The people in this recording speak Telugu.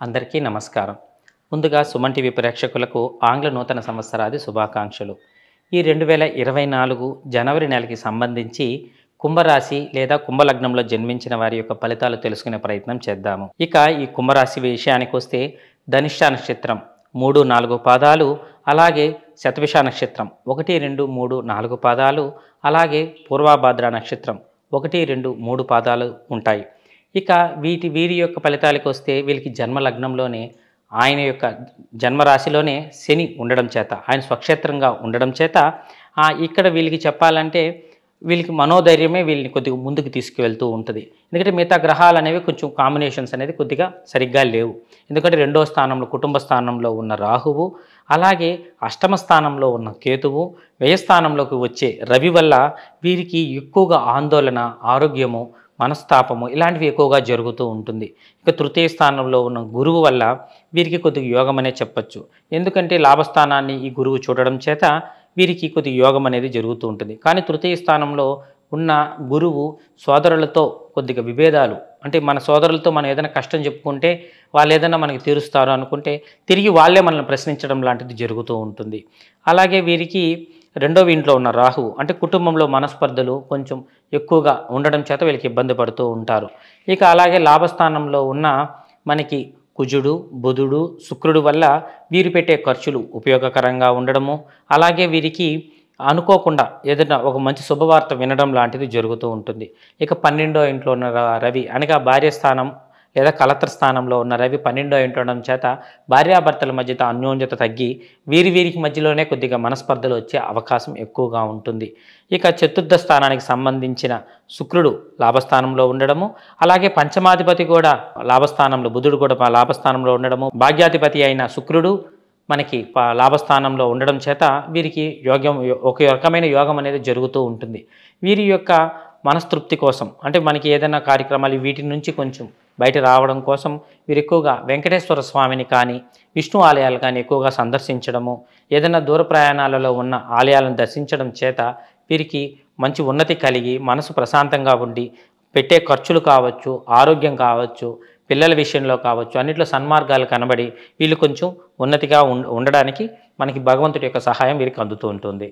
అందరికీ నమస్కారం. ముందుగా సుమన్ టీవీ ప్రేక్షకులకు ఆంగ్ల నూతన సంవత్సరాది శుభాకాంక్షలు. ఈ 2024 జనవరి నెలకి సంబంధించి కుంభరాశి లేదా కుంభలగ్నంలో జన్మించిన వారి యొక్క ఫలితాలు తెలుసుకునే ప్రయత్నం చేద్దాము. ఇక ఈ కుంభరాశి విషయానికి వస్తే ధనిష్ట నక్షత్రం 3, 4 పాదాలు, అలాగే శతభిష నక్షత్రం 1, 2, 3, 4 పాదాలు, అలాగే పూర్వభాద్ర నక్షత్రం 1, 2, 3 పాదాలు ఉంటాయి. ఇక వీరి యొక్క ఫలితాలకు వస్తే వీళ్ళకి జన్మ లగ్నంలోనే ఆయన యొక్క జన్మరాశిలోనే శని ఉండడం చేత, ఆయన స్వక్షేత్రంగా ఉండడం చేత ఇక్కడ వీళ్ళకి చెప్పాలంటే వీళ్ళకి మనోధైర్యమే వీళ్ళని కొద్దిగా ముందుకు తీసుకువెళ్తూ ఉంటుంది. ఎందుకంటే మిగతా గ్రహాలు అనేవి కొంచెం కాంబినేషన్స్ అనేది కొద్దిగా సరిగ్గా లేవు. ఎందుకంటే 2వ స్థానంలో కుటుంబ స్థానంలో ఉన్న రాహువు, అలాగే అష్టమ స్థానంలో ఉన్న కేతువు, వ్యయ స్థానంలోకి వచ్చే రవి వల్ల వీరికి ఎక్కువగా ఆందోళన, ఆరోగ్యము, మనస్తాపము ఇలాంటివి ఎక్కువగా జరుగుతూ ఉంటుంది. ఇక తృతీయ స్థానంలో ఉన్న గురువు వల్ల వీరికి కొద్దిగా యోగం అనే చెప్పచ్చు. ఎందుకంటే లాభస్థానాన్ని ఈ గురువు చూడడం చేత వీరికి కొద్దిగా యోగం అనేది జరుగుతూ ఉంటుంది. కానీ తృతీయ స్థానంలో ఉన్న గురువు సోదరులతో కొద్దిగా విభేదాలు, అంటే మన సోదరులతో మనం ఏదైనా కష్టం చెప్పుకుంటే వాళ్ళు ఏదైనా మనకి తీరుస్తారు అనుకుంటే తిరిగి వాళ్ళే మనల్ని ప్రశ్నించడం లాంటిది జరుగుతూ ఉంటుంది. అలాగే వీరికి 2వ ఇంట్లో ఉన్న రాహువు అంటే కుటుంబంలో మనస్పర్ధలు కొంచెం ఎక్కువగా ఉండడం చేత వీళ్ళకి ఇబ్బంది పడుతూ ఉంటారు. ఇక అలాగే లాభస్థానంలో ఉన్న మనకి కుజుడు, బుధుడు, శుక్రుడు వల్ల వీరు పెట్టే ఖర్చులు ఉపయోగకరంగా ఉండడము, అలాగే వీరికి అనుకోకుండా ఏదైనా ఒక మంచి శుభవార్త వినడం లాంటిది జరుగుతూ ఉంటుంది. ఇక 12వ ఇంట్లో ఉన్న రవి అనగా భార్యస్థానం లేదా కలత్ర స్థానంలో ఉన్న రవి 12వ ఇంట్లో ఉండడం చేత భార్యాభర్తల మధ్య అన్యోన్యత తగ్గి వీరికి మధ్యలోనే కొద్దిగా మనస్పర్ధలు వచ్చే అవకాశం ఎక్కువగా ఉంటుంది. ఇక చతుర్థ స్థానానికి సంబంధించిన శుక్రుడు లాభస్థానంలో ఉండడము, అలాగే పంచమాధిపతి కూడా లాభస్థానంలో, బుధుడు కూడా లాభస్థానంలో ఉండడము, భాగ్యాధిపతి అయిన శుక్రుడు మనకి లాభస్థానంలో ఉండడం చేత వీరికి ఒక రకమైన యోగం అనేది జరుగుతూ ఉంటుంది. వీరి యొక్క మనస్తృప్తి కోసం, అంటే మనకి ఏదైనా కార్యక్రమాలు వీటి నుంచి కొంచెం బయట రావడం కోసం వీరు ఎక్కువగా వెంకటేశ్వర స్వామిని కానీ, విష్ణు ఆలయాలు కానీ ఎక్కువగా సందర్శించడము, ఏదైనా దూర ప్రయాణాలలో ఉన్న ఆలయాలను దర్శించడం చేత వీరికి మంచి ఉన్నతి కలిగి మనసు ప్రశాంతంగా ఉండి పెట్టే ఖర్చులు కావచ్చు, ఆరోగ్యం కావచ్చు, పిల్లల విషయంలో కావచ్చు, అన్నిట్లో సన్మార్గాలు కనబడి వీళ్ళు కొంచెం ఉన్నతిగా ఉండడానికి మనకి భగవంతుడి యొక్క సహాయం వీరికి అందుతూ ఉంటుంది.